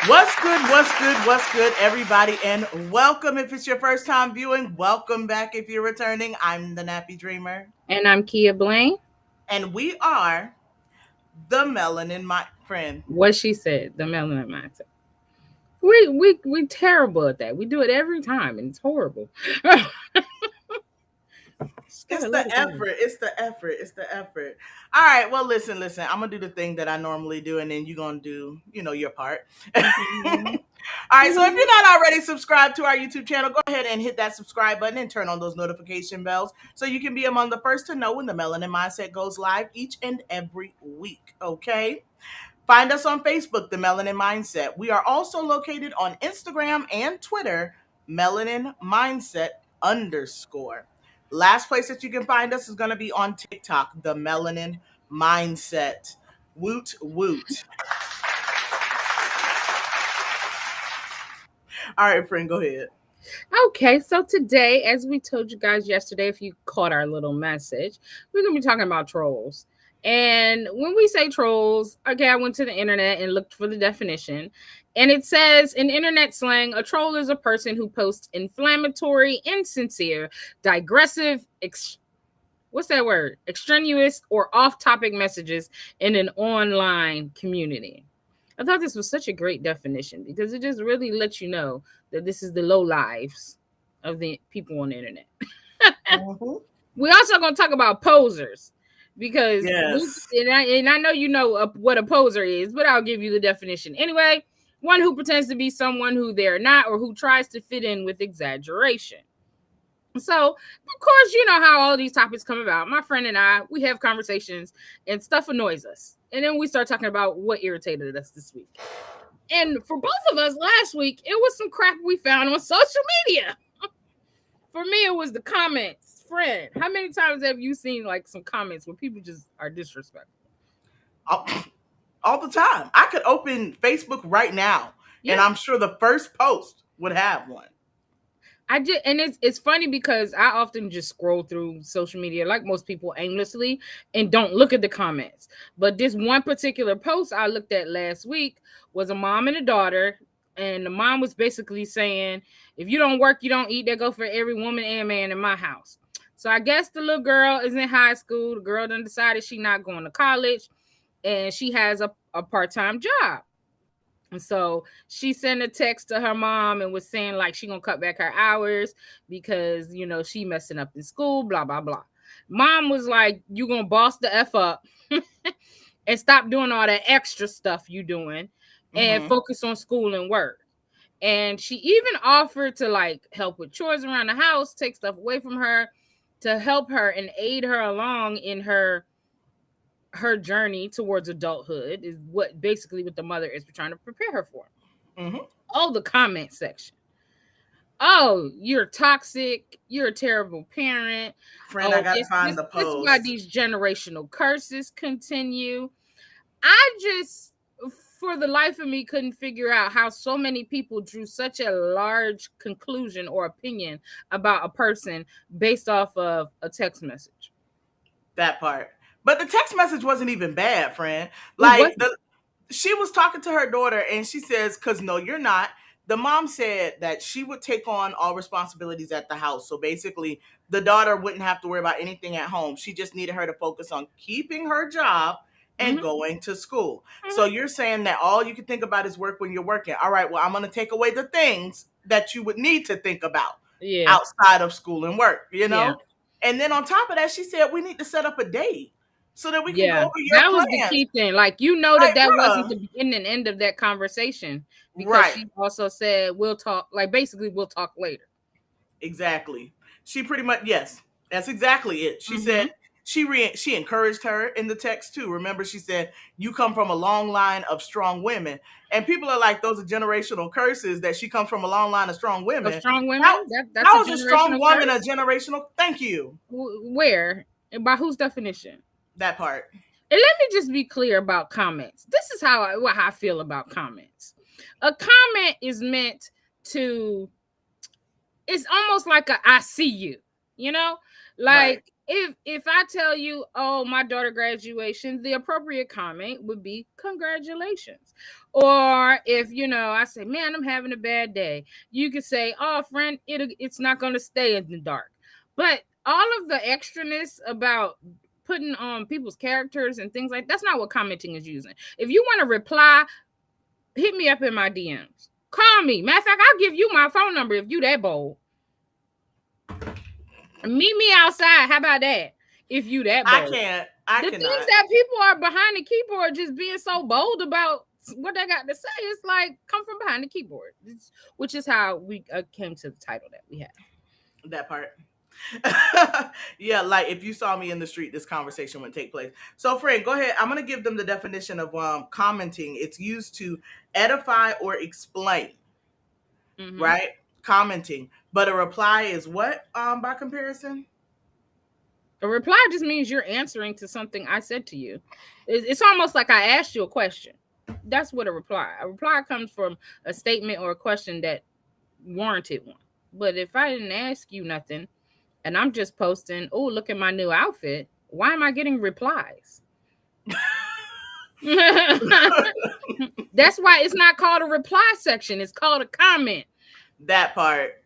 What's good? What's good? What's good, everybody? And welcome if it's your first time viewing. Welcome back if you're returning. I'm the Nappy Dreamer, And I'm Kia Blaine. and we are the Melanin My Friend. What she said, the melanin mindset. We terrible at that. We do it every time, and it's horrible. Just It's gotta the let it go. effort. It's the effort. It's the effort. All right. Well, listen. I'm gonna do the thing that I normally do, and then you're gonna do, your part. All Mhm. right. So if you're not already subscribed to our YouTube channel, go ahead and hit that subscribe button and turn on those notification bells so you can be among the first to know when the Melanin Mindset goes live each and every week. Okay. Find us on Facebook, The Melanin Mindset. We are also located on Instagram and Twitter, Melanin Mindset _. Last place that you can find us is going to be on TikTok, The Melanin Mindset. Woot woot. All right, friend, go ahead. Okay, so today, as we told you guys yesterday, if you caught our little message, we're gonna be talking about trolls. And when we say trolls, okay, I went to the internet and looked for the definition. And it says in internet slang, a troll is a person who posts inflammatory, insincere, digressive, what's that word? Extraneous or off-topic messages in an online community. I thought this was such a great definition because it just really lets you know that this is the low lives of the people on the internet. Mhm. We also going to talk about posers because Yes. I know you know what a poser is, but I'll give you the definition anyway. One who pretends to be someone who they're not or who tries to fit in with exaggeration. So, of course, you know how all these topics come about. My friend and I, we have conversations and stuff annoys us. And then we start talking about what irritated us this week. And for both of us last week, it was some crap we found on social media. For me, it was the comments. Friend, how many times have you seen like some comments where people just are disrespectful? All, all the time. I could open Facebook right now, and Yeah. I'm sure the first post would have one. And it's funny because I often just scroll through social media like most people aimlessly and don't look at the comments. But this one particular post I looked at last week was a mom and a daughter, and the mom was basically saying, if you don't work, you don't eat. That go for every woman and man in my house. So I guess the little girl is in high school. The girl done decided she not going to college, and she has a part-time job. And so she sent a text to her mom and was saying like she gonna cut back her hours because she messing up in school, blah blah blah. Mom was like, you gonna boss the F up and stop doing all that extra stuff you doing and Hmm. focus on school and work. And she even offered to like help with chores around the house, take stuff away from her to help her and aid her along in her journey towards adulthood is what the mother is trying to prepare her for. Hmm. Oh, the comment section. Oh, you're toxic. You're a terrible parent. Friend, I Oh, got to this find this the this is why post. these generational curses continue. I just, for the life of me, couldn't figure out how so many people drew such a large conclusion or opinion about a person based off of a text message. That part. But the text message wasn't even bad, friend. It Like wasn't. she was talking to her daughter and she says, "Cause no, you're not." The mom said that she would take on all responsibilities at the house. So basically, the daughter wouldn't have to worry about anything at home. She just needed her to focus on keeping her job and Hmm. going to school. So Hmm. you're saying that all you can think about is work when you're working. All right, well, I'm going to take away the things that you would need to think about Yeah, outside of school and work, yeah. And then on top of that, she said we need to set up a date so that we can go Yeah, over your that was the plans. key thing. Like, that Like, that wasn't bruh. the beginning and end of that conversation because Right. she also said, we'll talk, like, basically, we'll talk later. Exactly. She pretty much, yes, that's exactly it. She said Hmm. she encouraged her in the text too. Remember, she said you come from a long line of strong women, and people are like those are generational curses that she comes from a long line of strong Of women. strong women, How that's a how is a strong generational woman a curse. generational? Thank you. Where? And by whose definition? That part. And let me just be clear about comments. This is what I feel about comments. A comment is meant to, it's almost like a I see you. You know, Right. like if I tell you, oh, my daughter graduation, the appropriate comment would be congratulations. Or if I say, man, I'm having a bad day, you could say, oh, friend, it's not going to stay in the dark. But all of the extraness about putting on people's characters and things like that's not what commenting is using. If you want to reply, hit me up in my DMs. Call me. Matter of fact, I'll give you my phone number if you that bold. Meet me outside. How about that? If you that I bold. can't. The Cannot. things that people are behind the keyboard just being so bold about what they got to say, it's like come from behind the keyboard, which is how we came to the title that we have. That part. Yeah, like if you saw me in the street, this conversation would take place. So, friend, go ahead. I'm going to give them the definition of commenting. It's used to edify or explain, Mm-hmm. right? Commenting. But a reply is what by comparison? A reply just means you're answering to something I said to you. It's almost like I asked you a question. That's what a reply. A reply comes from a statement or a question that warranted one. But if I didn't ask you nothing and I'm just posting, oh, look at my new outfit, why am I getting replies? That's why it's not called a reply section. It's called a comment. That part.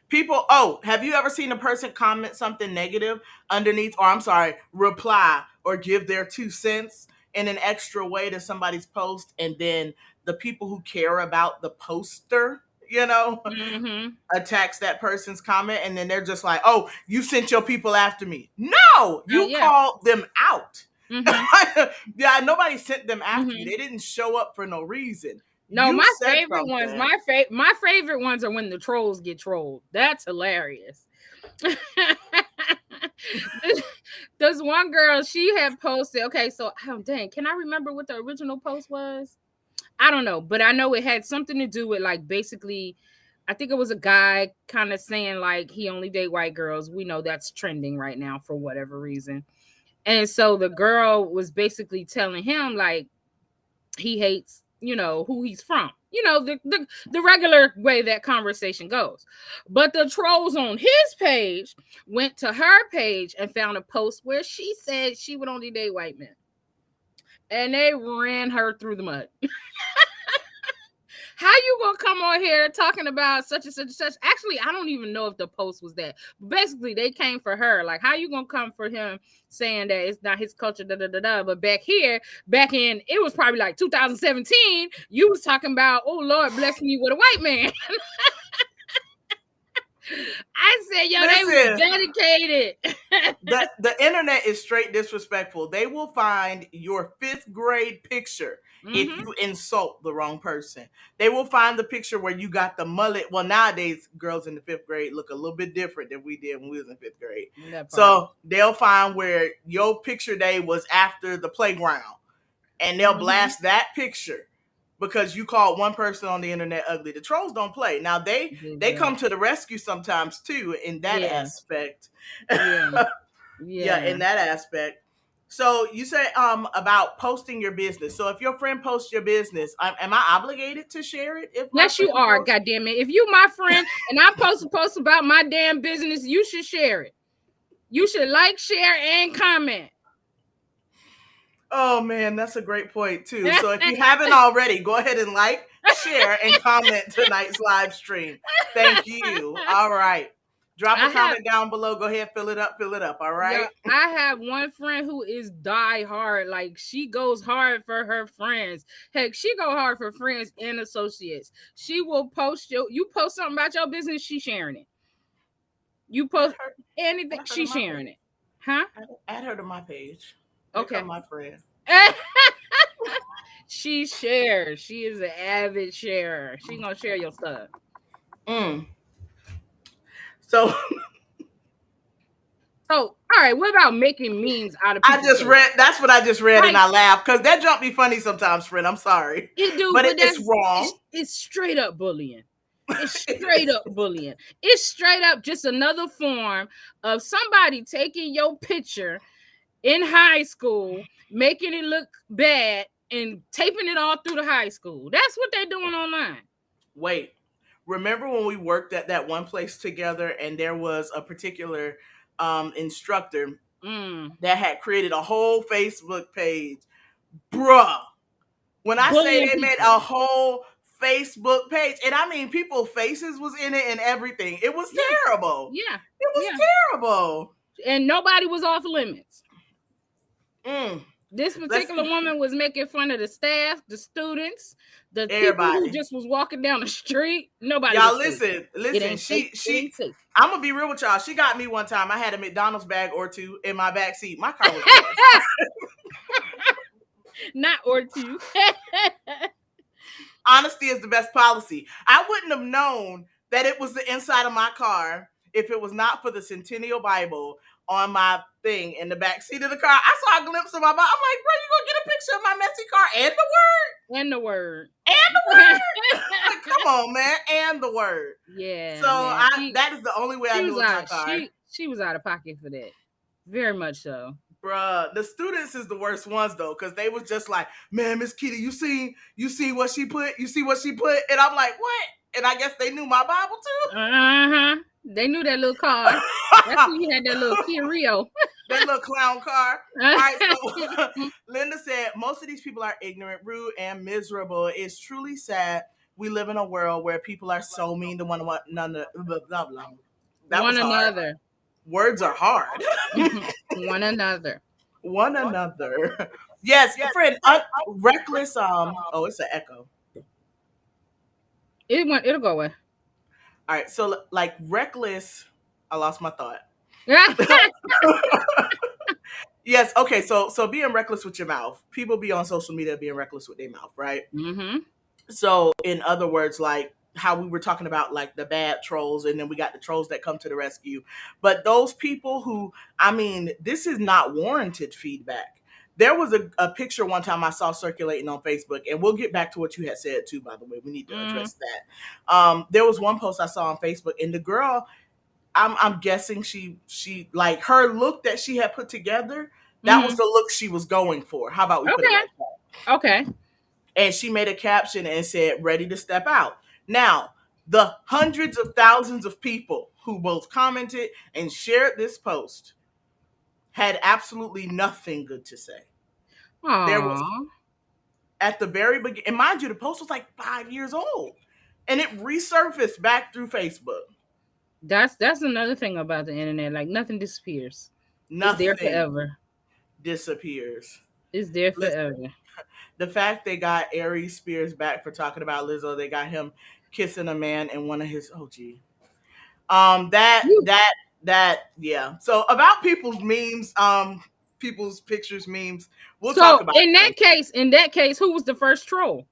People, have you ever seen a person comment something negative underneath, or I'm sorry, reply or give their 2 cents in an extra way to somebody's post, and then the people who care about the poster, Mm-hmm. attacks that person's comment, and then they're just like, oh, you sent your people after me. No, you Yeah. called them out. Mm-hmm. Yeah, nobody sent them after you. Mm-hmm. They didn't show up for no reason. No, You my said favorite ones, something. my favorite ones are when the trolls get trolled. That's hilarious. There's one girl, she had posted, okay, so dang, can I remember what the original post was? I don't know, but I know it had something to do with like basically, I think it was a guy kind of saying like he only date white girls. We know that's trending right now for whatever reason. And so the girl was basically telling him like he hates, who he's from. The regular way that conversation goes. But the trolls on his page went to her page and found a post where she said she would only date white men. And they ran her through the mud. How you gonna come on here talking about such and such and such? Actually, I don't even know if the post was that. But basically, they came for her. Like, how you gonna come for him saying that it's not his culture, da da da da? But back in, it was probably like 2017. You was talking about, oh Lord, bless me with a white man. I said, yo, they was dedicated. The internet is straight disrespectful. They will find your 5th grade picture if you insult the wrong person. They will find the picture where you got the mullet. Well, nowadays, girls in the 5th grade look a little bit different than we did when we was in 5th grade. So they'll find where your picture day was after the playground, and they'll blast that picture because you called one person on the internet ugly. The trolls don't play. Now they come to the rescue sometimes too in that aspect. Yeah, in that aspect. So you say about posting your business. So if your friend posts your business, am I obligated to share it? If yes, you are. God damn it! If you my friend and I post a post about my damn business, you should share it. You should like, share, and comment. Oh man, that's a great point too. So if you haven't already, go ahead and like, share, and comment tonight's live stream. Thank you. All right. Drop a comment down below. Go ahead, fill it up. All right. Yeah, I have one friend who is die hard. Like, she goes hard for her friends. Heck, she go hard for friends and associates. She will post you post something about your business, she sharing it. You post anything, she sharing it. Huh? Add her to my page. Okay. My friend. She shares. She is an avid sharer. She gonna share your stuff. So all right, what about making memes out of people? That's what I just read, and I laughed because that jump be funny sometimes, friend. I'm sorry. It do, but it's wrong. It's straight up bullying. It's straight up bullying. It's straight up just another form of somebody taking your picture in high school, making it look bad, and taping it all through the high school. That's what they're doing online. Wait, remember when we worked at that one place together and there was a particular instructor Mm. that had created a whole Facebook page? Bruh, when I say Bullying they made people. a whole Facebook page, and I mean people's faces was in it and everything, it was Yeah, terrible. yeah, It was yeah. terrible. And nobody was off limits. Mm, This let's particular woman was making fun of the staff, the students, the people who everybody. just was walking down the street. Nobody Y'all was safe. listen, It listen. ain't safe. It She. ain't safe. I'm gonna be real with y'all. She got me one time. I had a McDonald's bag or two in my back seat. My car was a mess. Not or two. Honesty is the best policy. I wouldn't have known that it was the inside of my car if it was not for the Centennial Bible on my thing in the back seat of the car. I saw a glimpse of my Bible. I'm like, bro, you gonna get a picture of my messy car and the word? And the word. And the word? Like, come on, man. And the word. So Yeah, man. that is the only way I She knew was it was my out. car. She was out of pocket for that. Very much so. Bruh, the students is the worst ones though, because they was just like, man, Miss Kitty, you see what she put? You see what she put? And I'm like, what? And I guess they knew my Bible too. Uh-huh. They knew that little car. That's when you had that little Kia Rio. That little clown car. All right, so Linda said, most of these people are ignorant, rude, and miserable. It's truly sad. We live in a world where people are so mean to one another. Blah, blah, blah. That One was hard. another. Words are hard. One another. One another. Yes, friend. Reckless. Oh, it's an echo. It'll go away. All right, so like reckless. I lost my thought. Yes. Okay. So being reckless with your mouth. People be on social media being reckless with their mouth, right? Mm-hmm. So in other words, like how we were talking about like the bad trolls, and then we got the trolls that come to the rescue. But those people who, I mean, this is not warranted feedback. There was a picture one time I saw circulating on Facebook, and we'll get back to what you had said too, by the way. We need to address that. There was one post I saw on Facebook, and the girl, I'm guessing she like her look that she had put together, that was the look she was going for. How about we put it Okay. like that? Okay. And she made a caption and said, ready to step out. Now, the hundreds of thousands of people who both commented and shared this post had absolutely nothing good to say. There was, Aww. at the very beginning, and mind you, the post was like 5 years old, and it resurfaced back through Facebook. That's another thing about the internet. Like nothing disappears. It's there Nothing forever. disappears. It's there Listen, forever. the fact they got Aries Spears back for talking about Lizzo, they got him kissing a man in one of his, oh gee. That Woo. that that yeah. So about people's memes, people's pictures, memes. We'll talk So about in them. that case, who was the first troll?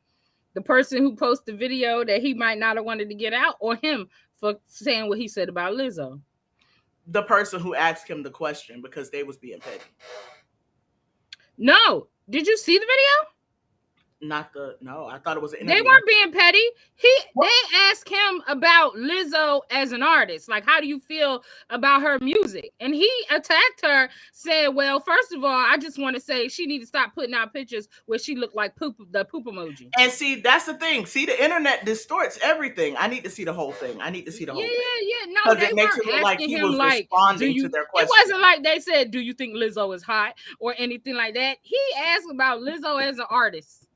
The person who posted the video that he might not have wanted to get out, or him for saying what he said about Lizzo? The person who asked him the question because they was being petty. No. Did you see the video? No, I thought it was an They interview. weren't being petty. They asked him about Lizzo as an artist. Like, how do you feel about her music? And he attacked her, said, well, first of all, I just want to say she need to stop putting out pictures where she looked like the poop emoji. And see, that's the thing. See, the internet distorts everything. I need to see the whole thing. I need to see the whole thing. Yeah. No, they Because it makes it weren't look like asking he him was like, responding to their it question. wasn't like they said, do you think Lizzo is hot or anything like that. He asked about Lizzo as an artist.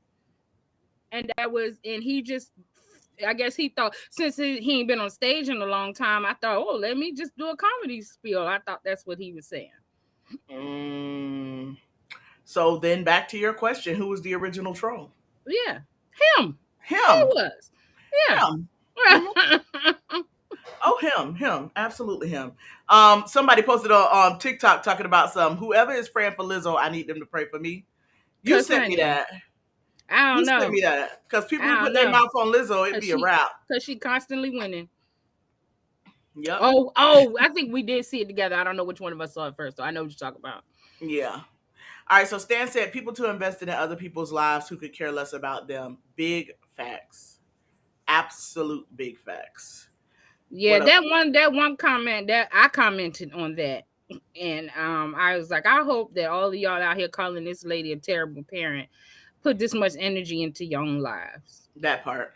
And he just, I guess he thought, since he ain't been on stage in a long time, I thought, oh, let me just do a comedy spiel. I thought that's what he was saying. So then back to your question, who was the original troll? Yeah, him. Him. He was. Yeah. Him. Oh, him. Absolutely him. Somebody posted on TikTok talking about whoever is praying for Lizzo, I need them to pray for me. You sent me that. I don't know. Send me that. Because people who put their mouth on Lizzo, it'd be a wrap. Because she constantly winning. Yep. Oh, I think we did see it together. I don't know which one of us saw it first, so I know what you're talking about. Yeah. All right, so Stan said, people too invested in other people's lives who could care less about them. Big facts. Absolute big facts. Yeah, that one comment that I commented on that. And I was like, I hope that all of y'all out here calling this lady a terrible parent put this much energy into your own lives. That part.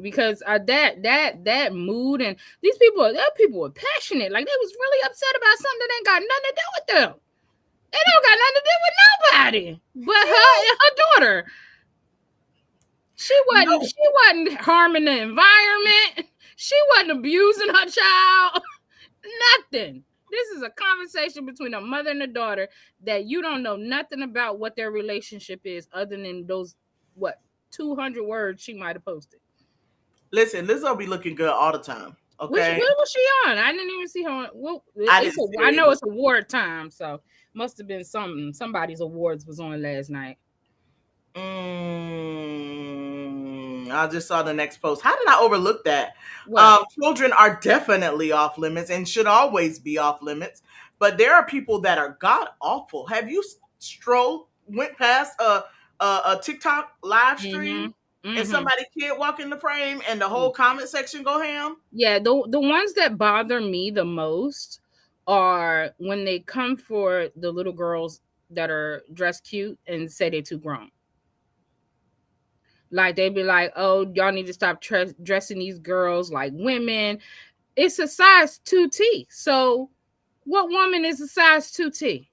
because that mood, and these people, there people were passionate, like they was really upset about something that ain't got nothing to do with them. It don't got nothing to do with nobody but her and her daughter. No, She wasn't harming the environment. She wasn't abusing her child. Nothing. This is a conversation between a mother and a daughter that you don't know nothing about what their relationship is, other than those what 200 words she might have posted. listen, Lizzo be looking good all the time. Which Okay, What was she on? I didn't even see her. Well, I didn't see her I know either. it's award time, so must have been something. Somebody's awards was on last night. I just saw the next post. How did I overlook that? What? Children are definitely off limits and should always be off limits. But there are people that are god awful. Have you went past a TikTok live stream Mhm. and Mhm. somebody kid walk in the frame and the whole comment section go ham? Yeah, the ones that bother me the most are when they come for the little girls that are dressed cute and say they're too grown. Like they be like, "Oh, y'all need to stop dressing these girls like women." It's a size 2T. So, what woman is a size 2T?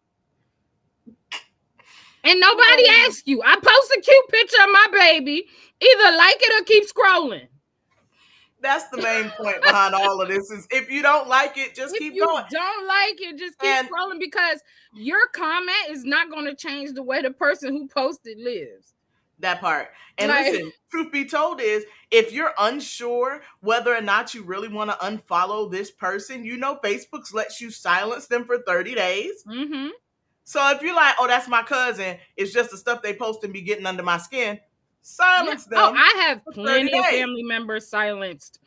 And nobody asks you. I post a cute picture of my baby. Either like it or keep scrolling. That's the main point behind all of this is if you don't like it, just If keep you going. don't like it, just keep And scrolling, because your comment is not going to change the way the person who posted lives. that part. And Like, listen, truth be told is if you're unsure whether or not you really want to unfollow this person, you know Facebook lets you silence them for 30 days. mm-hmm. So if you're like, oh, that's my cousin, it's just the stuff they post and be getting under my skin, Yeah. silence Oh, them I have for 30 plenty of days. family members silenced.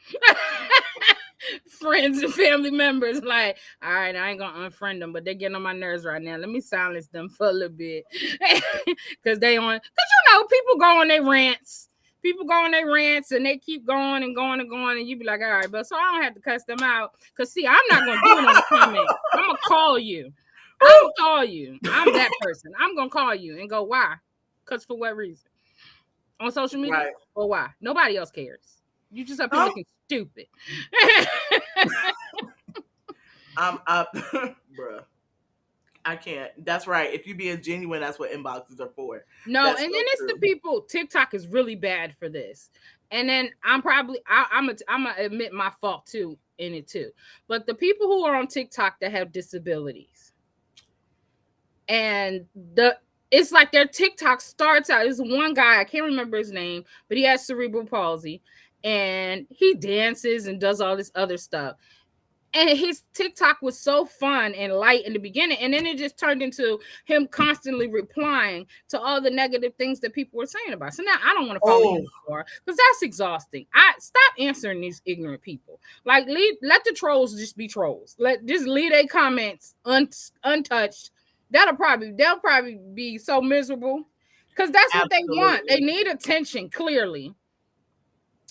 Friends and family members, like, all right, I ain't gonna unfriend them, but they're getting on my nerves right now. Let me silence them for a little bit. Because people go on their rants. People go on their rants and they keep going and going and going, and you be like, all right, but so I don't have to cuss them out. Because see, I'm not gonna do it on the comment. I'm gonna call you. I'm gonna call you. I'm that person. I'm gonna call you and go, why? Because for what reason? On social media? Right. Or why? Nobody else cares. You just up here Oh, looking stupid. I'm up, bruh. I can't. That's right. If you being genuine, that's what inboxes are for. No, and That's then so it's the true. people. TikTok is really bad for this. And then I'm gonna admit my fault too in it too. But the people who are on TikTok that have disabilities, and it's like their TikTok starts out. There's one guy, I can't remember his name, but he has cerebral palsy, and he dances and does all this other stuff. And his TikTok was so fun and light in the beginning, and then it just turned into him constantly replying to all the negative things that people were saying about. So now I don't want to follow Oh, him anymore because that's exhausting. I stop answering these ignorant people. Like, let the trolls just be trolls. Just leave their comments untouched. They'll probably be so miserable because that's what they want. They absolutely. need attention, clearly.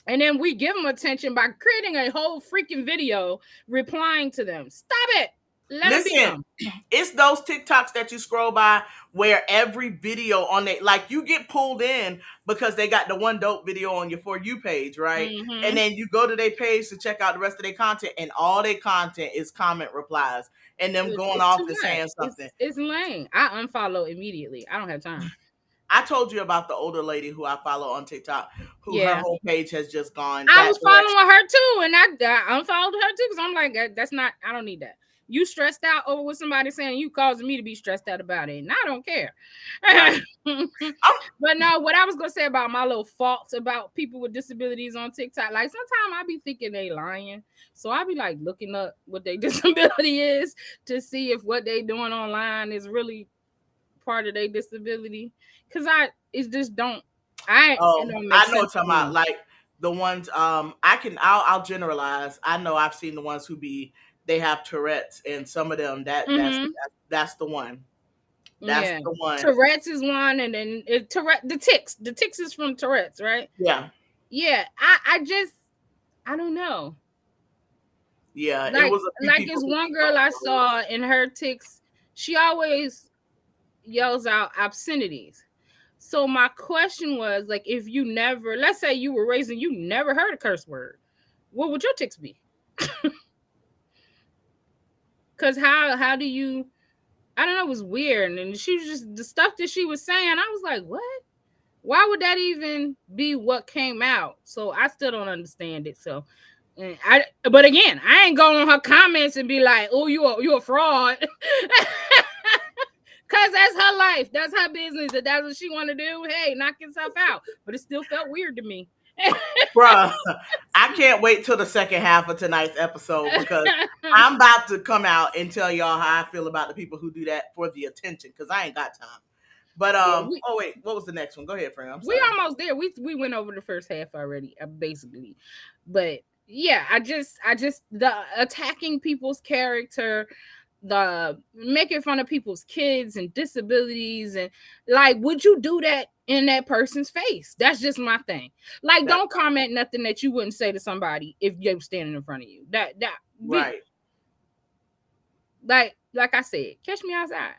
And then we give them attention by creating a whole freaking video replying to them. Stop it. Let them be Listen, them. it's those TikToks that you scroll by where every video on it, like you get pulled in because they got the one dope video on your For You page, right? And Mm-hmm. then you go to their page to check out the rest of their content, and all their content is comment replies and them going It's off too and much. saying something. It's lame. I unfollow immediately. I don't have time. I told you about the older lady who I follow on TikTok, who her Yeah. whole page has just gone I that was direction. following her too, and I unfollowed her too because I'm like, that's not. I don't need that. You stressed out over what somebody saying, you causing me to be stressed out about it, and I don't care. Right. I'm, But no, what I was gonna say about my little faults about people with disabilities on TikTok, like sometimes I be thinking they lying, so I be like looking up what their disability is to see if what they doing online is really part of their disability. Cause it just don't. It don't make I know sense what you're to talking about. me. Like the ones I'll generalize. I know I've seen the ones who they have Tourette's, and some of them Mm-hmm. that's the one. That's Yeah, the one. Tourette's is one, and then Tourette the ticks. The ticks is from Tourette's, right? Yeah. Yeah, I just I don't know. Yeah. It Like was a few like people it's who one girl I saw in her ticks. She always yells out obscenities. So my question was like, if you never, let's say you were raised and you never heard a curse word, what would your ticks be? Because how do you? I don't know. It was weird, and she was just the stuff that she was saying. I was like, what? Why would that even be what came out? So I still don't understand it. So, but again, I ain't going on her comments and be like, "Oh, you a fraud," because that's her life, that's her business, and that's what she want to do. Hey, knock yourself out. But it still felt weird to me. Bruh, I can't wait till the second half of tonight's episode because I'm about to come out and tell y'all how I feel about the people who do that for the attention because I ain't got time. But Yeah, oh wait, what was the next one? Go ahead, Fran. I'm we sorry. almost there. We went over the first half already, basically. But yeah, I just the attacking people's character, the making fun of people's kids and disabilities, and like, would you do that in that person's face? That's just my thing. Like, That don't comment nothing that you wouldn't say to somebody if they were standing in front of you. That be right. like I said, catch me outside.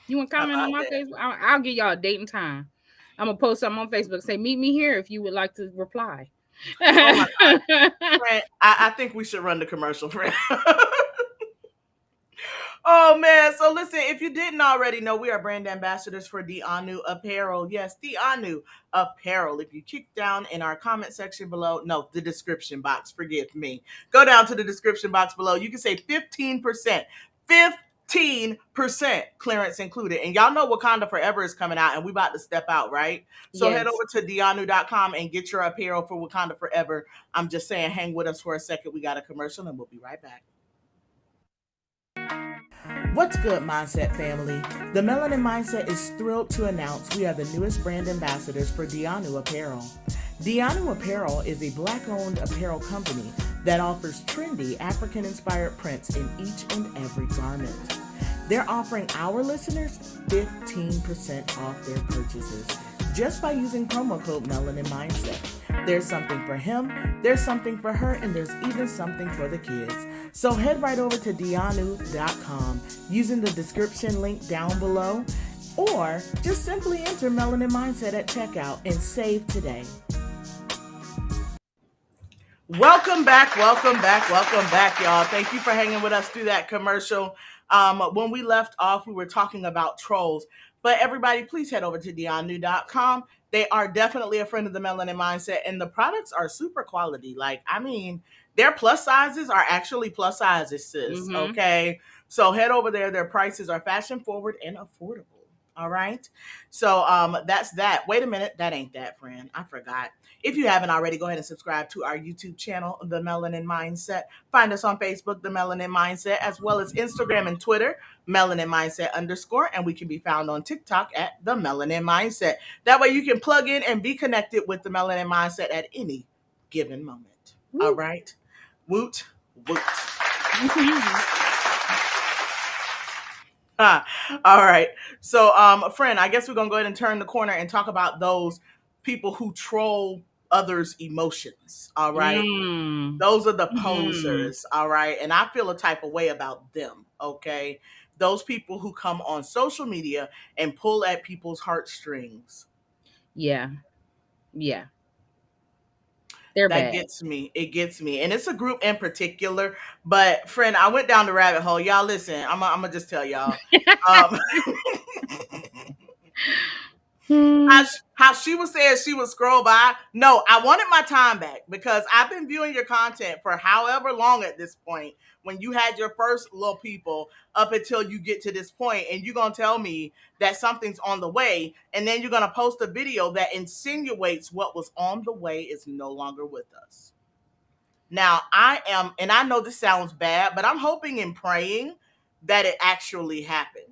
You want to comment on my Yeah. Facebook? I'll give y'all a date and time. I'm gonna post something on Facebook. Say, meet me here if you would like to reply. Oh my God, Fran, I think we should run the commercial, Fran. Oh man, so listen, if you didn't already know, we are brand ambassadors for Dianu Apparel. Yes, Dianu Apparel. If you kick down in our comment section below, no, the description box, forgive me. Go down to the description box below. You can say 15%. 15% clearance included. And y'all know Wakanda Forever is coming out and we about to step out, right? So head Yes. over to dianu.com and get your apparel for Wakanda Forever. I'm just saying, hang with us for a second. We got a commercial and we'll be right back. What's good, Mindset family? The Melanin Mindset is thrilled to announce we are the newest brand ambassadors for Dianu Apparel. Dianu Apparel is a Black-owned apparel company that offers trendy African-inspired prints in each and every garment. They're offering our listeners 15% off their purchases just by using promo code Melanin Mindset. There's something for him, there's something for her, and there's even something for the kids. So head right over to dianu.com using the description link down below, or just simply enter Melanin Mindset at checkout and save today. Welcome back, y'all. Thank you for hanging with us through that commercial. When we left off, we were talking about trolls. But everybody, please head over to dianu.com. They are definitely a friend of the Melanin Mindset, and the products are super quality. Like, I mean, their plus sizes are actually plus sizes, sis. Mm-hmm. Okay. So head over there. Their prices are fashion forward and affordable. All right. So that's that. Wait a minute. That ain't that, friend. I forgot. If you haven't already, go ahead and subscribe to our YouTube channel, The Melanin Mindset. Find us on Facebook, The Melanin Mindset, as well as Instagram and Twitter, Melanin Mindset _, and we can be found on TikTok at The Melanin Mindset. That way you can plug in and be connected with The Melanin Mindset at any given moment. All Woo. right? Woot, woot. All right. So, friend, I guess we're going to go ahead and turn the corner and talk about those people who troll others' emotions. All right. Mm. Those are the Mm. posers. All right. And I feel a type of way about them. Okay. Those people who come on social media and pull at people's heartstrings. Yeah. Yeah. They're That bad. gets me. It gets me. And it's a group in particular. But, friend, I went down the rabbit hole. Y'all listen. I'm going to just tell y'all. Um, Hmm. how she was saying she would scroll by. No, I wanted my time back because I've been viewing your content for however long at this point. When you had your first little people up until you get to this point, and you're gonna tell me that something's on the way, and then you're gonna post a video that insinuates what was on the way is no longer with us. Now, I am, and I know this sounds bad, but I'm hoping and praying that it actually happened.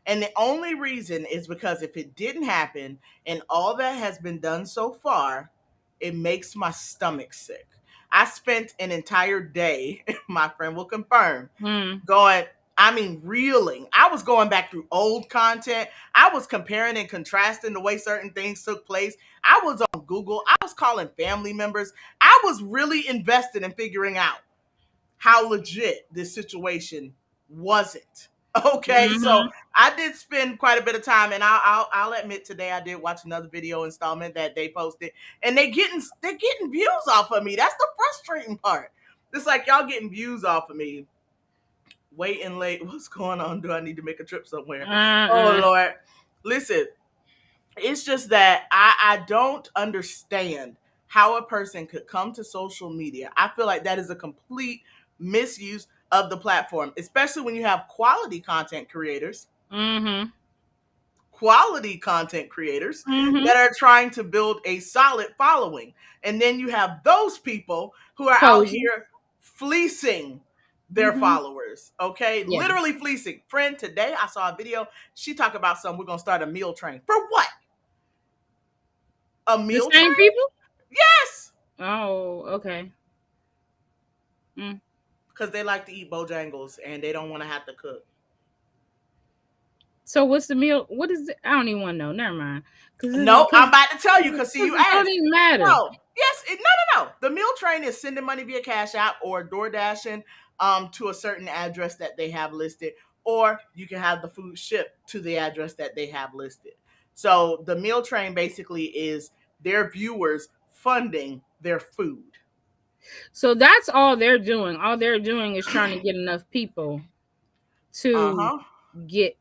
And the only reason is because if it didn't happen and all that has been done so far, it makes my stomach sick. I spent an entire day, my friend will confirm, Hmm. going, I mean, reeling. I was going back through old content. I was comparing and contrasting the way certain things took place. I was on Google. I was calling family members. I was really invested in figuring out how legit this situation wasn't. Okay, so Mm-hmm. I did spend quite a bit of time, and I'll admit today I did watch another video installment that they posted, and they're getting views off of me. That's the frustrating part. It's like y'all getting views off of me. Waiting late. What's going on? Do I need to make a trip somewhere? Oh Uh-uh. Lord, listen. It's just that I don't understand how a person could come to social media. I feel like that is a complete misuse of the platform, especially when you have Mm-hmm. quality content creators Mm-hmm. that are trying to build a solid following. And then you have those people who are out Posing. here fleecing their Mm-hmm. followers. Okay, Yeah. literally fleecing. Friend, today I saw a video. She talked about something. We're gonna start a meal train. For what? A The meal same train? people? Yes, Oh, okay. Mm. because they like to eat Bojangles and they don't want to have to cook. So what's the meal? What is it? I don't even want to know. Never mind. Because No, I'm about to tell you it because see, you don't asked. even matter. No, yes, no. The meal train is sending money via Cash App or door dashing to a certain address that they have listed, or you can have the food shipped to the address that they have listed. So the meal train basically is their viewers funding their food. So that's all they're doing. All they're doing is trying to get enough people Uh to huh. get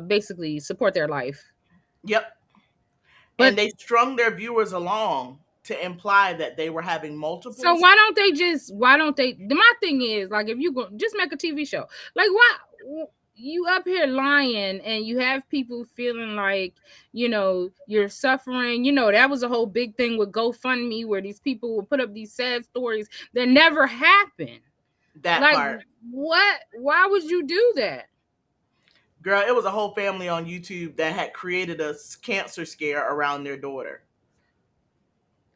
basically support their life. Yep. And But they strung their viewers along to imply that they were having so multiples. why don't they my thing is like if you go just make a TV show. Like why you up here lying and you have people feeling like you're suffering. That was a whole big thing with GoFundMe where these people will put up these sad stories that never happened. That Like part. what? Why would you do that? Girl, it was a whole family on YouTube that had created a cancer scare around their daughter.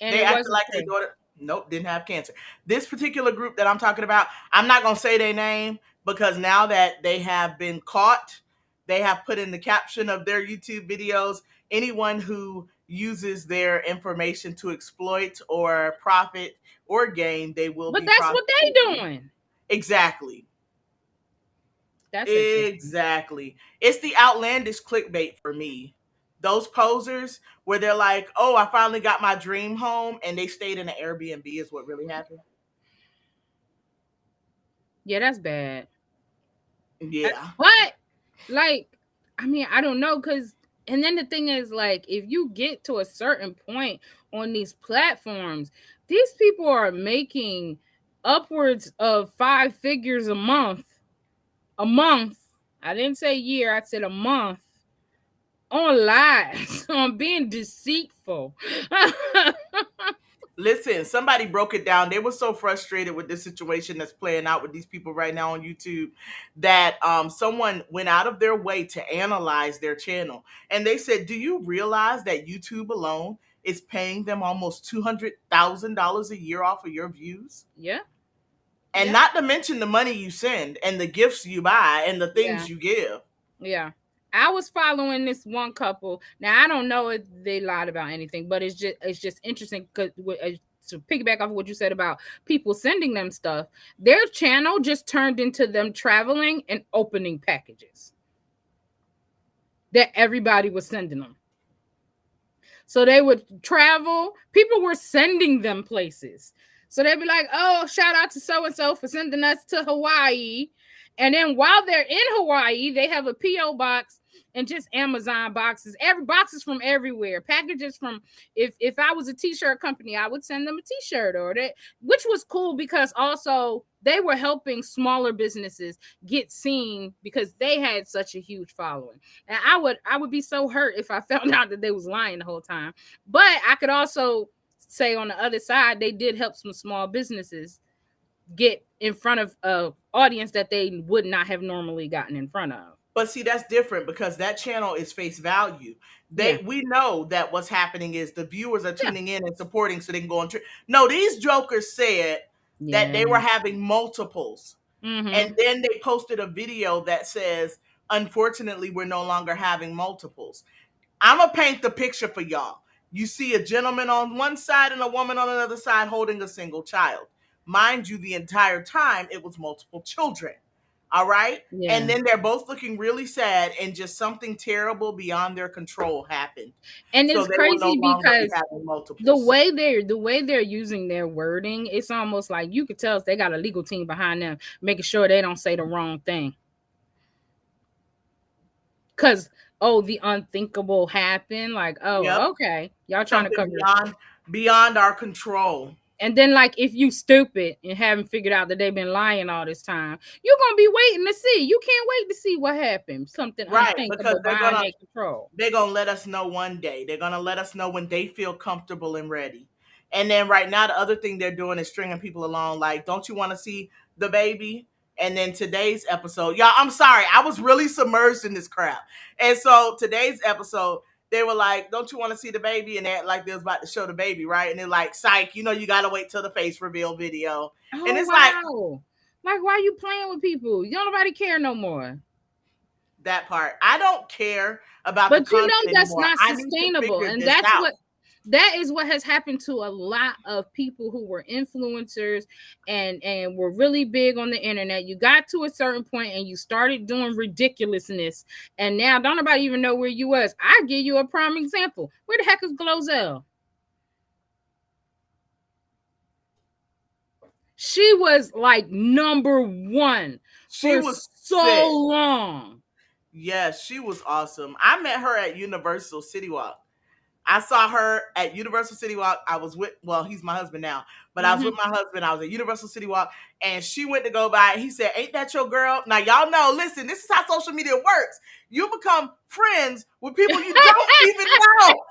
And They it acted wasn't like their true. daughter, nope, didn't have cancer. This particular group that I'm talking about, I'm not going to say their name because now that they have been caught, they have put in the caption of their YouTube videos anyone who uses their information to exploit or profit or gain, they will But be that's what prosecuted. they doing. Exactly. That's interesting. Exactly. It's the outlandish clickbait for me. Those posers where they're like, "Oh, I finally got my dream home," and they stayed in an Airbnb is what really happened. Yeah, that's bad. Yeah, But like, I mean, I don't know because and then the thing is like if you get to a certain point on these platforms, these people are making upwards of 5 figures a month. A month. I didn't say year, I said a month on lies, on being deceitful. listen, somebody broke it down. They were so frustrated with this situation that's playing out with these people right now on YouTube that someone went out of their way to analyze their channel, and they said, "Do you realize that YouTube alone is paying them almost $200,000 a year off of your views?" Yeah, And yeah, not to mention the money you send and the gifts you buy and the yeah. things you give. Yeah. I was following this one couple. Now I don't know if they lied about anything, but it's just interesting because to piggyback off of what you said about people sending them stuff, their channel just turned into them traveling and opening packages that everybody was sending them. So they would travel. People were sending them places. So they'd be like, oh, shout out to so and so for sending us to Hawaii. And then while they're in Hawaii, they have a P.O. box and just Amazon boxes, every boxes from everywhere, packages from if I was a t-shirt company, I would send them a t-shirt or that, which was cool because also they were helping smaller businesses get seen because they had such a huge following. And I would be so hurt if I found out that they was lying the whole time. But I could also say on the other side, they did help some small businesses get in front of a audience that they would not have normally gotten in front of. But see, that's different because that channel is face value. Yeah. We know that what's happening is the viewers are Yeah. tuning in and supporting so they can go on trip. No, these jokers said that Yeah. they were having multiples. And Mm-hmm. then they posted a video that says, "Unfortunately, we're no longer having multiples." I'm gonna paint the picture for y'all. You see a gentleman on one side and a woman on another side holding a single child. Mind you, the entire time it was multiple children. All right. And Yeah. then they're both looking really sad, and just something terrible beyond their control happened. And So it's they will no crazy longer be because having the multiples. way they're using their wording, it's almost like you could tell they got a legal team behind them making sure they don't say the wrong thing. Cause the unthinkable happened. Like, Yep. okay, y'all trying to Something cover. beyond our control. And then, like, if you stupid and haven't figured out that they've been lying all this time, you're gonna be waiting to see. You can't wait to see what happened. Something Right. Because unthinkable beyond their control. they're gonna let us know one day. They're gonna let us know when they feel comfortable and ready. And then right now, the other thing they're doing is stringing people along. Like, don't you want to see the baby? And then today's episode, y'all. I'm sorry, I was really submerged in this crap. And so today's episode, they were like, "Don't you want to see the baby?" And they like they was about to show the baby, right? And they're like, "Psych, you gotta wait till the face reveal video." And Oh it's like wow! Like, why are you playing with people? You don't nobody care no more. that part. I don't care about the But you content know that's anymore. not I need to sustainable, figure and this out. that is what has happened to a lot of people who were influencers and were really big on the internet. You got to a certain point and you started doing ridiculousness, and now don't nobody even know where you was. I give you a prime example. Where the heck is Glozell? She was like number one She for was so sick. long. Yes, she was awesome. I met her at Universal City Walk. I saw her at Universal City Walk. I was with, well, he's my husband now, but I was with my husband. I was at Universal City Walk, and she went to go by. He said, "Ain't that your girl?" Now, y'all know, listen, this is how social media works. You become friends with people you don't even know.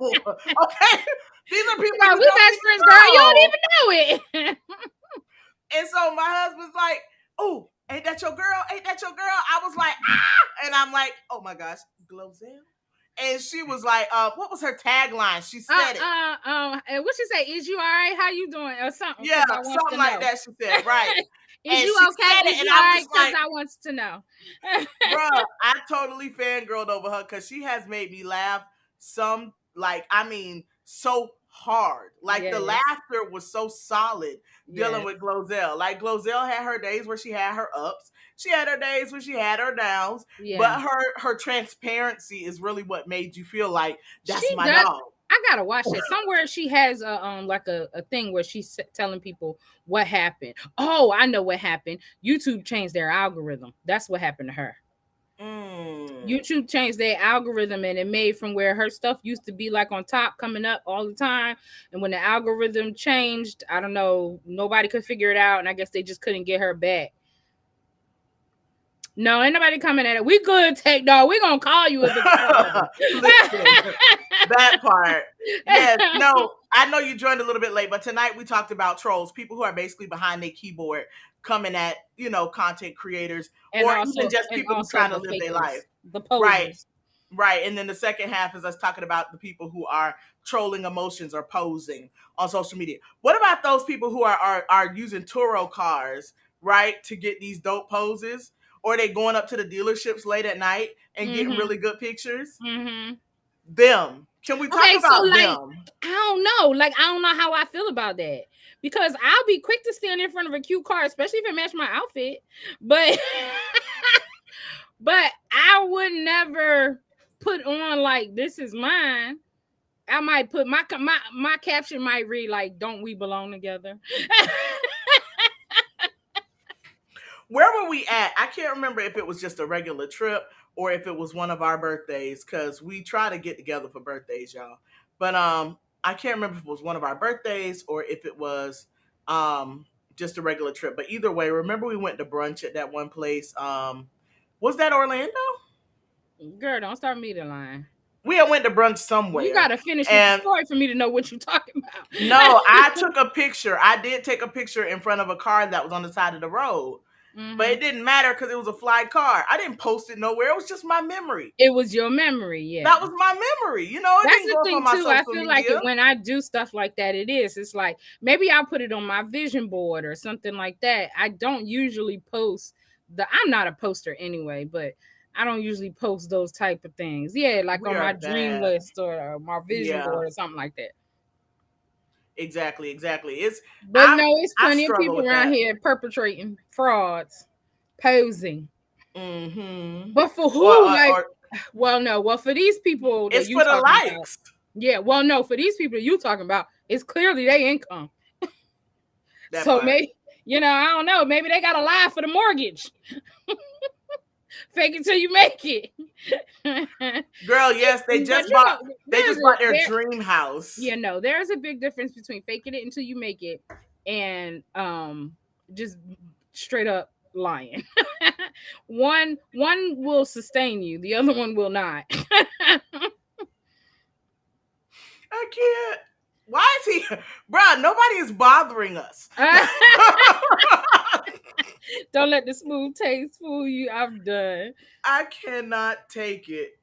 Okay? These are people Like, you we don't best even friends, girl. You don't know. even know it. And so my husband's like, "Oh, ain't that your girl? Ain't that your girl?" I was like, "Ah!" And I'm like, "Oh my gosh, Glozell." And she was like, what was her tagline? She said it. And what she say? Is you all right? How you doing? Or something? Yeah, Because I wants to something like know. that. She said, right. Is And you she okay? said it, Is and you all I'm right? just Because like, I wants to know. bruh, I totally fangirled over her because she has made me laugh some, like, I mean, so hard. Like, the Yes. laughter was so solid dealing Yes. with Glozell. Like, Glozell had her days where she had her ups. She had her days where she had her downs. Yeah. But her transparency is really what made you feel like She that's my does. dog. I gotta watch it. Somewhere she has a thing where she's telling people what happened. Oh, I know what happened. YouTube changed their algorithm. That's what happened to her. Mm. YouTube changed their algorithm and it made from where her stuff used to be like on top coming up all the time. And when the algorithm changed, I don't know, nobody could figure it out. And I guess they just couldn't get her back. No, ain't nobody coming at it. We good, Tech Dog. We gonna call you if it's a problem. Listen, that part. Yes, no, I know you joined a little bit late, but tonight we talked about trolls, people who are basically behind their keyboard coming at, content creators, and or also even just and people who also trying to the live their life. fakers, the Right. posers. Right. And then the second half is us talking about the people who are trolling emotions or posing on social media. What about those people who are using Turo cars, right, to get these dope poses? Or they going up to the dealerships late at night and getting Mm-hmm. really good pictures? Mm-hmm. Them. Can we talk Okay, so about like them? I don't know. Like I don't know how I feel about that. Because I'll be quick to stand in front of a cute car, especially if it matches my outfit. But but I would never put on like this is mine. I might put my caption might read like "Don't we belong together?" Where were we at? I can't remember if it was just a regular trip or if it was one of our birthdays, because we try to get together for birthdays, y'all. But I can't remember if it was one of our birthdays or if it was just a regular trip. But either way, remember we went to brunch at that one place. Was that Orlando? Girl, don't start me the line. We had went to brunch You somewhere. gotta finish with the And story for me to know what you're talking about. no, I took a picture. I did take a picture in front of a car that was on the side of the road. But it didn't matter because it was a fly car. I didn't post it nowhere. It was just my memory. It was your memory, yeah. That was my memory. It That's didn't the go up thing on my too. I social feel like media. when I do stuff like that, it's like maybe I'll put it on my vision board or something like that. I don't usually post I'm not a poster anyway, but I don't usually post those type of things. Yeah, like We on my are dream bad. list or my vision Yeah, board or something like that. exactly, exactly. It's But I no, it's I plenty of struggle people with around that. here perpetrating frauds, posing. Mm-hmm. But for Or, who? or, Like, or well, no. Well, for these people that it's you for the talking about, likes. yeah. Well, no. For these people that you talking about, it's clearly their income. That So part. maybe, I don't know. Maybe they got to lie for the mortgage. Fake it till you make it. Girl, yes, they But just bought they there's just a bought their there. dream house. Yeah, no, there's a big difference between faking it until you make it and just straight up lying. One will sustain you, the other one will not. I can't. Why is he bruh, nobody is bothering us. Don't let the smooth taste fool you. I'm done. I cannot take it.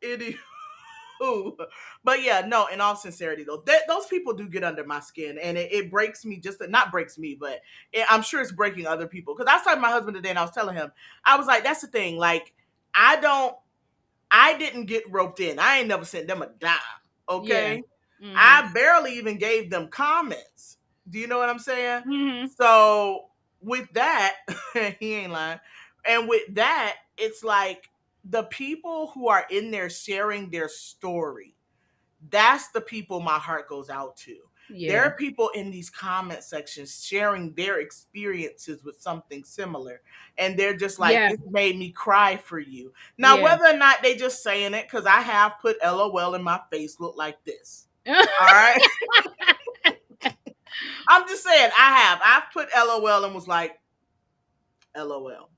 But yeah, no, in all sincerity though, those people do get under my skin, and it breaks me, just not breaks me, but I'm sure it's breaking other people. Because I was talking to my husband today and I was telling him, I was like, that's the thing, like, I don't I didn't get roped in. I ain't never sent them a dime. Yeah. Okay. Hmm. I barely even gave them comments. Do you know what I'm saying? Hmm. So with that, he ain't lying. And with that, it's like the people who are in there sharing their story, that's the people my heart goes out to. There Yeah. are people in these comment sections sharing their experiences with something similar. And they're just like, Yeah. this made me cry for you. Now, Yeah. whether or not they just saying it, because I have put LOL in my face look like this. All right. I'm just saying, I've put LOL and was like, LOL.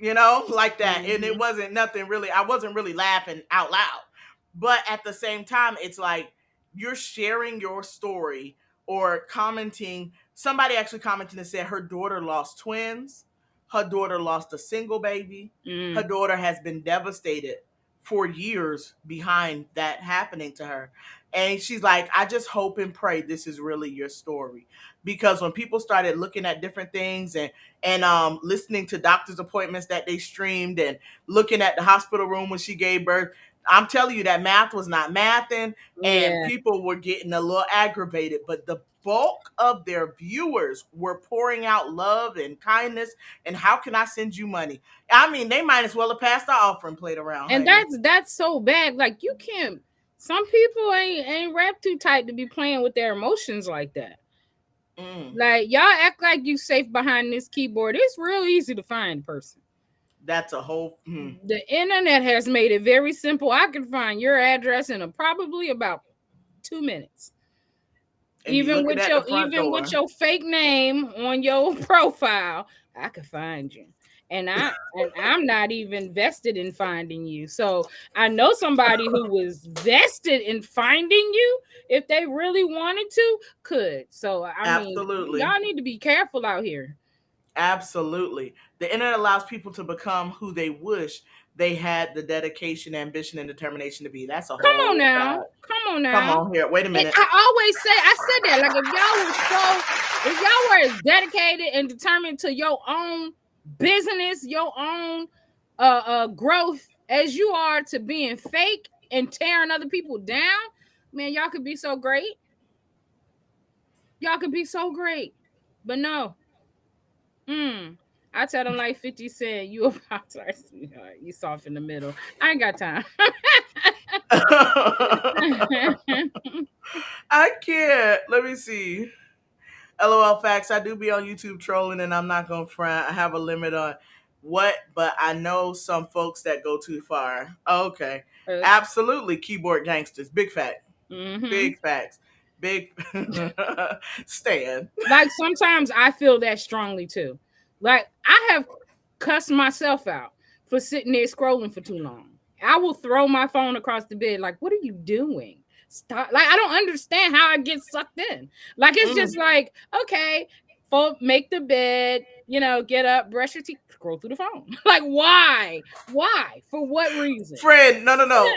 Like that. And it Hmm. wasn't nothing really, I wasn't really laughing out loud. But at the same time, it's like you're sharing your story or commenting. Somebody actually commented and said her daughter lost twins, her daughter lost a single baby, her Mm. daughter has been devastated for years behind that happening to her. And she's like, I just hope and pray this is really your story. Because when people started looking at different things and listening to doctor's appointments that they streamed and looking at the hospital room when she gave birth, I'm telling you that math was not mathing, and Yeah. people were getting a little aggravated. But the bulk of their viewers were pouring out love and kindness. And how can I send you money? I mean, they might as well have passed the offering plate around, And honey. that's so bad. Like you can't. Some people ain't wrapped too tight to be playing with their emotions like that. Mm, Like y'all act like you safe behind this keyboard. It's real easy to find a person. that's a whole. The internet has made it very simple. I can find your address in probably about 2 minutes. And you looking at the front Even with door. your fake name on your profile, I can find you. And I'm not even vested in finding you. So I know somebody who was vested in finding you if they really wanted to could. So I mean, Absolutely. y'all need to be careful out here. Absolutely. The internet allows people to become who they wish they had the dedication, ambition, and determination to be. That's a Come on whole now. side. Come on Come now. on here. Wait a And minute. I said that. Like if y'all were as dedicated and determined to your own business, your own growth as you are to being fake and tearing other people down, man, y'all could be so great. Y'all could be so great. But no. I tell them like 50 Cent, you a pop star, sweetheart. You soft in the middle. I ain't got time. I can't. Let me see. LOL facts. I do be on YouTube trolling, and I'm not gonna front. I have a limit on what, but I know some folks that go too far. Okay, absolutely. Keyboard gangsters. Big fact. Mm-hmm. Big facts. Big Stan. Like sometimes I feel that strongly too. Like I have cussed myself out for sitting there scrolling for too long. I will throw my phone across the bed. Like, what are you doing? Stop. Like, I don't understand how I get sucked in. Like, it's Mm. just like, okay, make the bed, get up, brush your teeth, scroll through the phone. Like, why? Why? For what reason? Friend, no.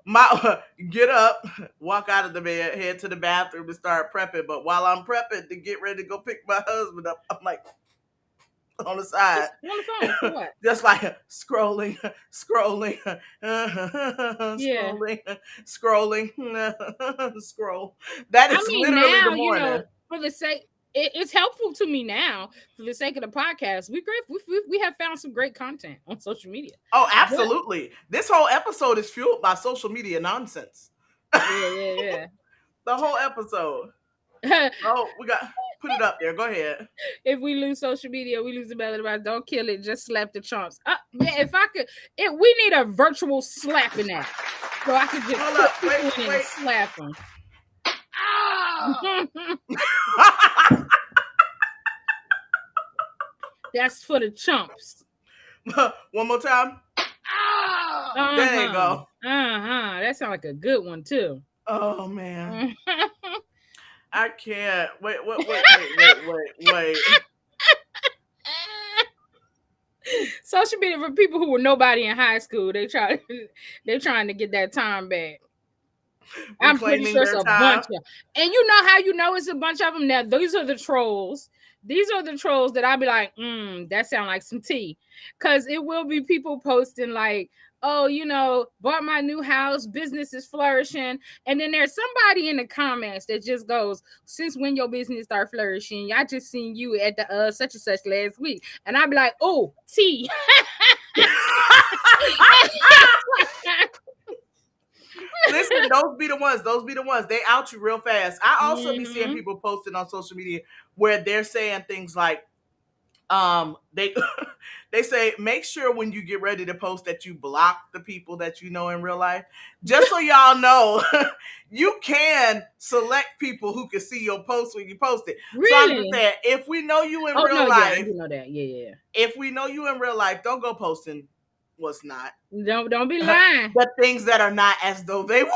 My get up, walk out of the bed, head to the bathroom, and start prepping. But while I'm prepping to get ready to go pick my husband up, I'm like on the side, Just on the phone for what? just like scrolling, scrolling, Yeah. scrolling, scrolling, scroll. That I is mean, literally the now, morning. for the sake, it's helpful to me now for the sake of the podcast. We have found some great content on social media. Oh, But absolutely. This whole episode is fueled by social media nonsense. yeah, The whole episode. yeah. Oh, we got put it up there. Go ahead. If we lose social media, we lose the melody. Don't kill it. Just slap the chumps. Yeah, if I could, we need a virtual slapping app, so I could just Hold put up. people Wait, in and wait. slap them. That's for the chumps. One more time. There you go. That sounds like a good one too. Oh man. Mm. I can't. Wait. Social media for people who were nobody in high school. They're trying to get that time back. I'm pretty Reclaiming sure it's their a time. bunch of, and you know how you know it's a bunch of them. Now these are the trolls. These are the trolls that I'll be like, that sound like some tea, because it will be people posting like, oh, bought my new house, business is flourishing, and then there's somebody in the comments that just goes, since when your business start flourishing? I just seen you at the such and such last week, and I'll be like, oh, tea. Listen, those be the ones. They out you real fast. I also be seeing people posting on social media where they're saying things like, they they say, make sure when you get ready to post that you block the people that you know in real life. Just so y'all know, you can select people who can see your post when you post it. Really? So I'm just saying, if we know you in real life, yeah, I do know that. Yeah. if we know you in real life, don't go posting what's not. Don't be lying. The things that are not as though they were.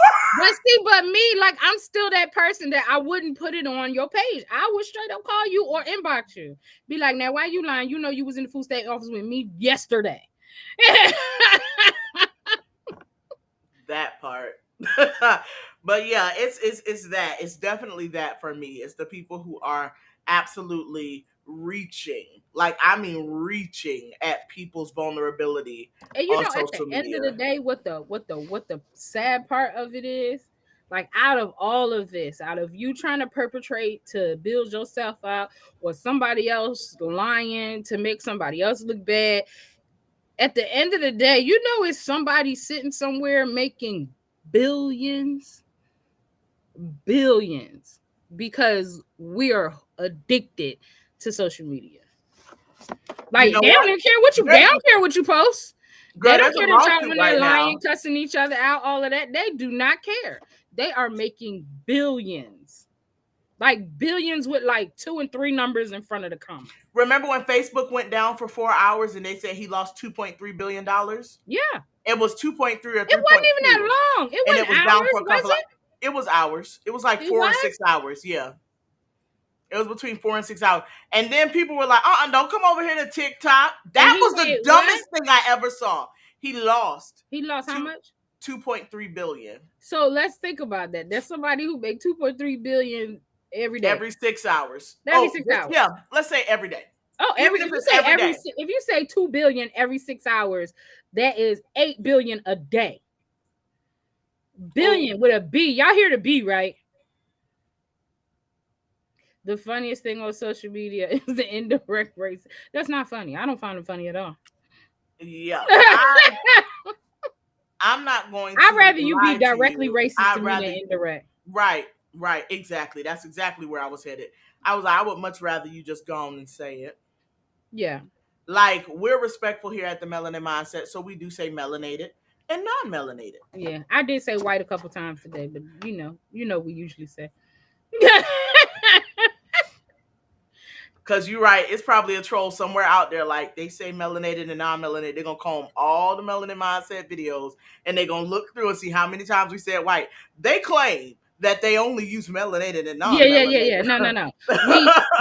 But me, like, I'm still that person that I wouldn't put it on your page. I would straight up call you or inbox you. Be like, now why you lying? You know you was in the food state office with me yesterday. That part. But yeah, it's that. It's definitely that for me. It's the people who are absolutely reaching, like I mean reaching at people's vulnerability And on at the social end media. of the day, what the sad part of it is, like, out of all of this, out of you trying to perpetrate to build yourself out, or somebody else lying to make somebody else look bad, at the end of the day, it's somebody sitting somewhere making billions, because we are addicted to social media. Like, they don't care what you post. Girl, They don't care to talk lawsuit when right they're now. lying, cussing each other out, all of that. They do not care. They are making billions. Like billions with like 2 and 3 numbers in front of the comma. Remember when Facebook went down for 4 hours and they said he lost $2.3 billion? Yeah. It was 2.3 or 3.2. It wasn't even that long. It wasn't hours, down for a couple was it? It was hours. It was like 4 and 6 hours. Yeah. It was between 4 and 6 hours. And then people were like, don't come over here to TikTok. That was the dumbest thing I ever saw. He lost. He lost how much? 2.3 billion. So let's think about that. There's somebody who make 2.3 billion every day. Every 6 hours. Every 6 hours. Yeah, let's say every day. Oh, if you say 2 billion every 6 hours, that is 8 billion a day. Billion with a B. Y'all hear the B, right? The funniest thing on social media is the indirect race. That's not funny. I don't find it funny at all. Yeah. I'm not going to. I'd rather you be directly racist to me than indirect. Right. Exactly. That's exactly where I was headed. I would much rather you just go on and say it. Yeah. Like, we're respectful here at the Melanin Mindset, so we do say melanated and non-melanated. Yeah. I did say white a couple times today, but you know we usually say. Because you're right, it's probably a troll somewhere out there. Like, they say melanated and non-melanated. They're going to comb all the Melanin Mindset videos, and they're going to look through and see how many times we said white. They claim that they only use melanated and non-melanated. Yeah. No.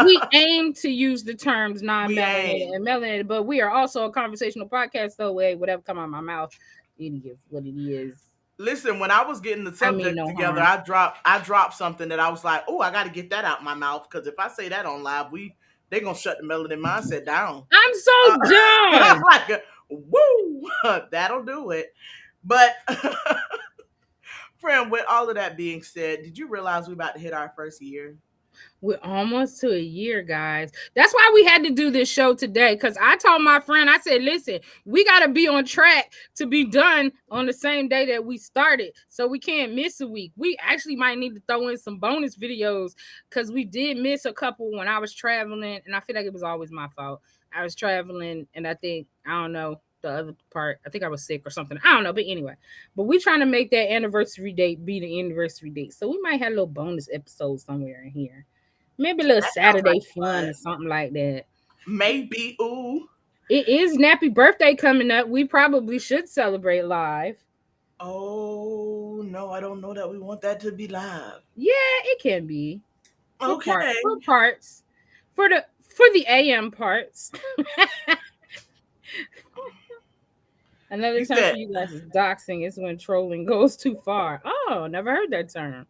We aim to use the terms non-melanated and melanated, but we are also a conversational podcast, so whatever come out of my mouth, it is what it is. Listen, when I was getting the subject together, harm. I dropped something that I was like, oh, I got to get that out my mouth, because if I say that on live, they're going to shut the Melanin Mindset down. I'm so done. Like, woo, that'll do it. But, friend, with all of that being said, did you realize we're about to hit our first year? We're almost to a year, guys. That's why we had to do this show today. Because I told my friend, I said, listen, we got to be on track to be done on the same day that we started. So we can't miss a week. We actually might need to throw in some bonus videos because we did miss a couple when I was traveling. And I feel like it was always my fault. I was traveling, and I think, I don't know, the other part, I think I was sick or something. I don't know. But anyway, but we trying to make that anniversary date be the anniversary date. So we might have a little bonus episode somewhere in here. Maybe a little That sounds like Saturday fun fun. or something like that. Maybe. Ooh. It is Nappy birthday coming up. We probably should celebrate live. Oh no, I don't know that we want that to be live. Yeah, it can be Okay. for parts for the AM parts. Another You term for said you guys is doxing. Is when trolling goes too far. Oh, never heard that term.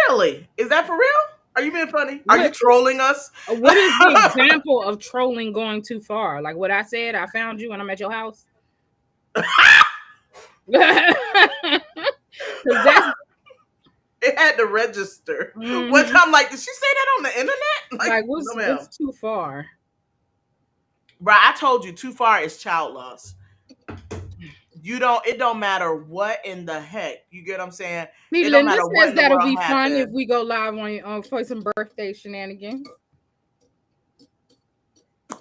really? Is that for real? Are you being funny? Are you What trolling us? what is the example of trolling going too far? Like what I said, I found you when I'm at your house. Because that's It had to register. One mhm. time, like, did she say that on the internet? Like, Like no, what's ma'am. too far? Right, I told you, too far is child loss. You don't. It don't matter what in the heck. You get what I'm saying? See, It don't Linda matter what says in the that'll world be fun if happened. we go live on for some birthday shenanigans.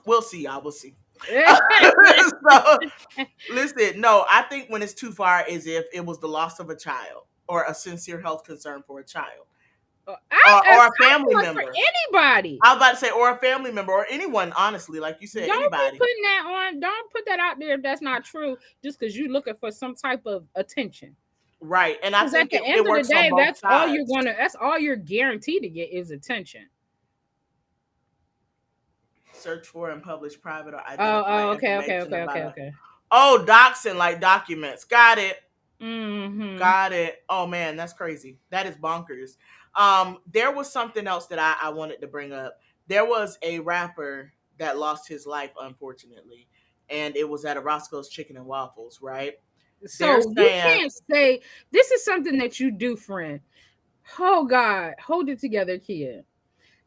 We'll see, y'all. We'll see. So, listen. No, I think when it's too far is if it was the loss of a child or a sincere health concern for a child or a I family feel like for member. anybody. I was about to say, or a family member, or anyone, honestly, like you said, Don't be anybody. putting that on. Don't put that out there if that's not true. Just because you're looking for some type of attention. Right. And I Because at think the it end of the works on day, both that's all you're sides. gonna. That's all you're guaranteed to get is attention. Search for and publish private or identify Oh, okay, okay, information okay, about okay, a. okay. Oh, doxing like documents. Got it. Mm-hmm. Got it. Oh man, that's crazy. That is bonkers. There was something else that I wanted to bring up. There was a rapper that lost his life, unfortunately, and it was at a Roscoe's Chicken and Waffles, right? They're So you saying, can't say this is something that you do, friend. Oh God, hold it together, kid.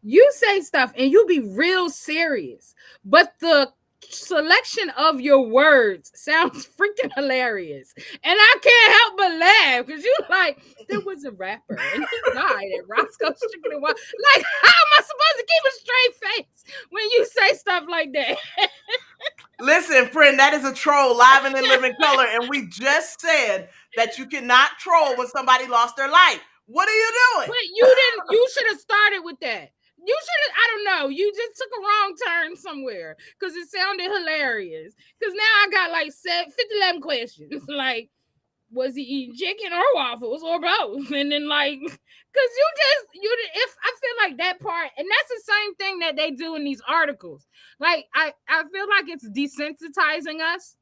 You say stuff and you be real serious, but the selection of your words sounds freaking hilarious. And I can't help but laugh because you like, there was a rapper and he died at Roscoe's Chicken and Waffles. Like, how am I supposed to keep a straight face when you say stuff like that? listen, friend, that is a troll live and in living color. And we just said that you cannot troll when somebody lost their life. What are you doing? But you didn't. You should have started with that. You should have. I don't know. You just took a wrong turn somewhere because it sounded hilarious. Because now I got like 11 questions. Like, was he eating chicken or waffles or both? And then like, because if I feel like that part, and that's the same thing that they do in these articles. Like, I feel like it's desensitizing us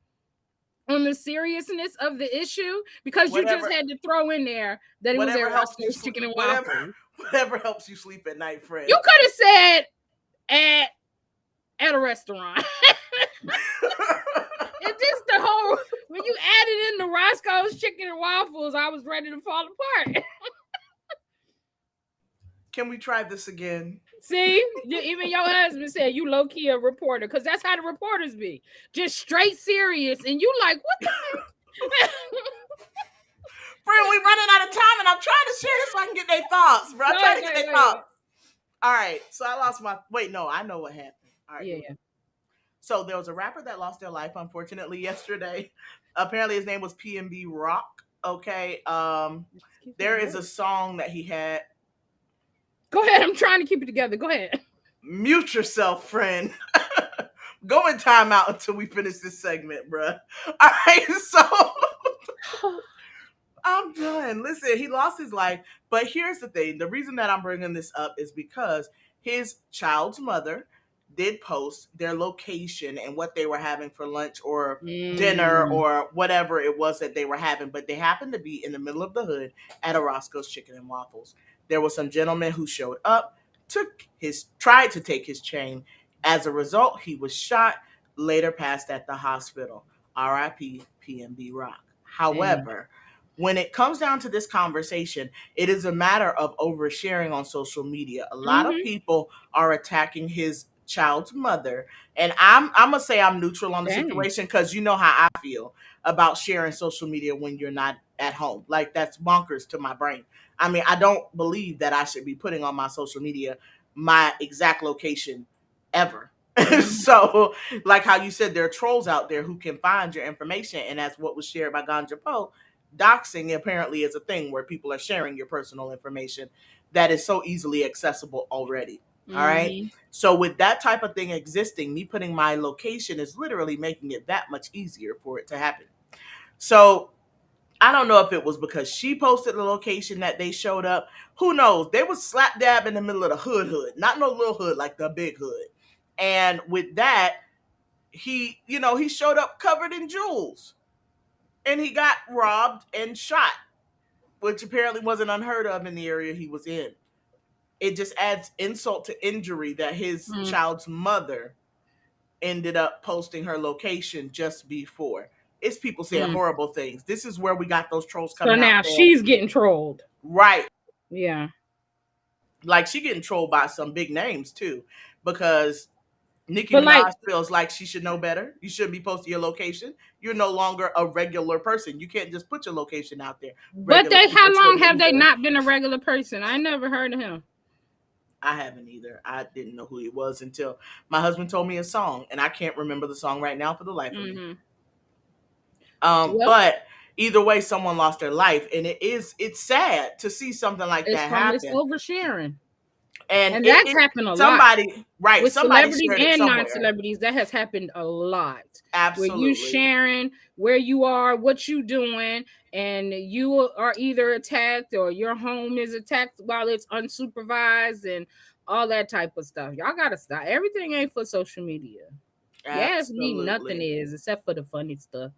on the seriousness of the issue because you just Whatever, had to throw in there that it was whatever at helps you Roscoe's sleep. Chicken and Whatever, Waffles. whatever helps you sleep at night, friend. You could have said at a restaurant. It's just the whole when you added in the Roscoe's Chicken and Waffles, I was ready to fall apart. Can we try this again? See, even your husband said you low key a reporter because that's how the reporters be, just straight serious, and you like what the heck? Friend, we running out of time, and I'm trying to share this so I can get their thoughts, bro. I'm trying to get their thoughts. All right, so I lost my. Wait, no, I know what happened. All right, Yeah. so there was a rapper that lost their life, unfortunately, yesterday. Apparently, his name was PNB Rock. Okay, there is a song that he had. Go ahead. I'm trying to keep it together. Go ahead. Mute yourself, friend. Go in timeout until we finish this segment, bruh. All right, so I'm done. Listen, he lost his life, but here's the thing. The reason that I'm bringing this up is because his child's mother did post their location and what they were having for lunch or dinner Mm, or whatever it was that they were having, but they happened to be in the middle of the hood at a Roscoe's Chicken and Waffles. There was some gentleman who showed up, tried to take his chain. As a result, he was shot, later passed at the hospital. RIP PNB Rock. damn. However, when it comes down to this conversation, it is a matter of oversharing on social media. A lot of Mm-hmm. people are attacking his child's mother, and I'm gonna say I'm neutral on the Dang. situation because you know how I feel about sharing social media when you're not at home. Like that's bonkers to my brain. I mean, I don't believe that I should be putting on my social media my exact location ever. Mm-hmm. So, like how you said, there are trolls out there who can find your information, and that's what was shared by Ganja Poe. Doxing apparently is a thing where people are sharing your personal information that is so easily accessible already. All right. Mm-hmm. So, with that type of thing existing, me putting my location is literally making it that much easier for it to happen. So, I don't know if it was because she posted the location that they showed up. Who knows? They was slap dab in the middle of the hood, not no little hood like the big hood. And with that, he showed up covered in jewels, and he got robbed and shot, which apparently wasn't unheard of in the area he was in. It just adds insult to injury that his Mm-hmm. child's mother ended up posting her location just before. It's people saying Mm. horrible things. This is where we got those trolls So coming out now saying, she's getting trolled. right, Yeah. like she getting trolled by some big names too, because Nicki But like, Minaj feels like she should know better. You shouldn't be posting your location. You're no longer a regular person. You can't just put your location out there. but Regular they, people how long shouldn't have they either. not been a regular person? I never heard of him. I haven't either. I didn't know who he was until my husband told me a song, and I can't remember the song right now for the life of me. Mm-hmm. Well, But either way, someone lost their life, and it's sad to see something like it's that from this happen. oversharing. And And it, that's it happened a lot. somebody right, With somebody celebrities shared it and somewhere. non-celebrities, that has happened a lot, where you Absolutely, sharing where you are, what you doing, and you are either attacked or your home is attacked while it's unsupervised and all that type of stuff. Y'all gotta stop. Everything ain't for social media. Yeah, ask me, nothing absolutely. is except for the funny stuff.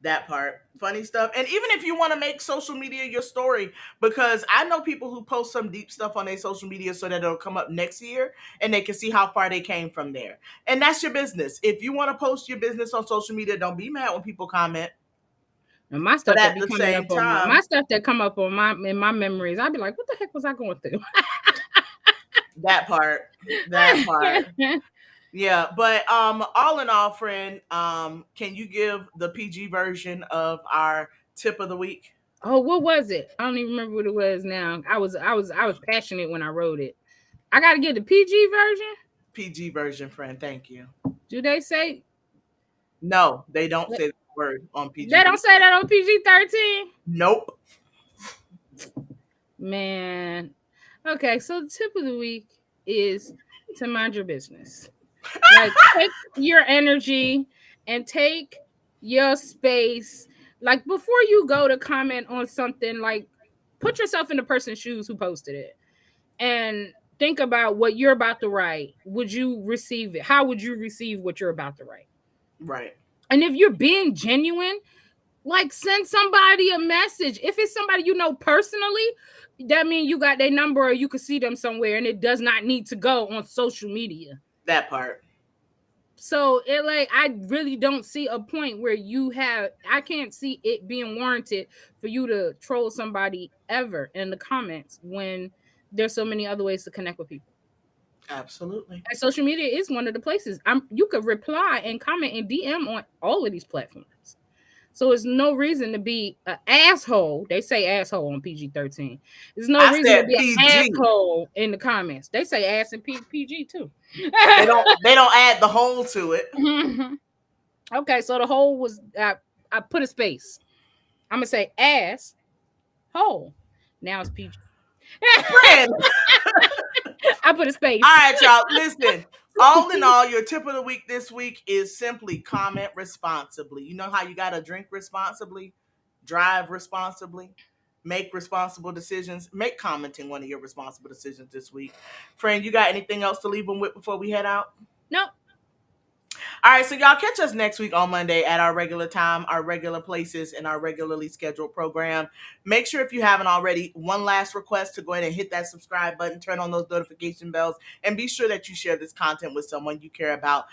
That part, funny stuff. And even if you want to make social media your story, because I know people who post some deep stuff on their social media so that it'll come up next year and they can see how far they came from there. And that's your business. If you want to post your business on social media, don't be mad when people comment. And my But stuff that at be the coming up same on my time, stuff that come up on my in my memories, I'd be like, what the heck was I going through? that part, that part. Yeah, but all in all, friend, can you give the PG version of our tip of the week? Oh, what was it? I don't even remember what it was now. I was passionate when I wrote it. I gotta get the PG version. PG version, friend. Thank you. Do they say No, they don't say the word on they PG. don't say that on PG-13? Nope. Man. Okay, so the tip of the week is to mind your business. Like, take your energy and take your space. Like, before you go to comment on something, like, put yourself in the person's shoes who posted it and think about what you're about to write. Would you receive it? How would you receive what you're about to write? Right. And if you're being genuine, like, send somebody a message. If it's somebody you know personally, that means you got their number or you can see them somewhere, and it does not need to go on social media. That part. So it, like, I really don't see a point where I can't see it being warranted for you to troll somebody ever in the comments when there's so many other ways to connect with people. Absolutely. And social media is one of the places. You could reply and comment and DM on all of these platforms. So it's no reason to be an asshole. They say asshole on PG-13. There's no I reason to said be an PG. asshole in the comments. They say ass in PG too. They don't add the whole to it. Okay, so the hole was I put a space. I'm gonna say ass hole. Now it's PG. Friend. I put a space. All right, y'all. Listen. All in all, your tip of the week this week is simply comment responsibly. You know how you gotta drink responsibly, drive responsibly, make responsible decisions. Make commenting one of your responsible decisions this week. Friend, you got anything else to leave them with before we head out? No. All right, so y'all catch us next week on Monday at our regular time, our regular places, and our regularly scheduled program. Make sure, if you haven't already, one last request to go ahead and hit that subscribe button, turn on those notification bells, and be sure that you share this content with someone you care about.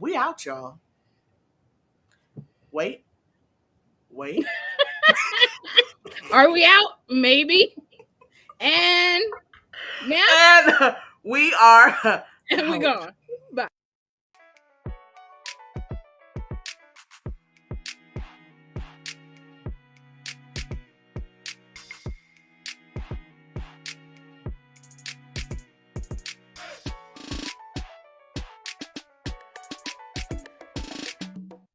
We out, y'all. Wait. Are we out? Maybe. And now And we are and we out. gone.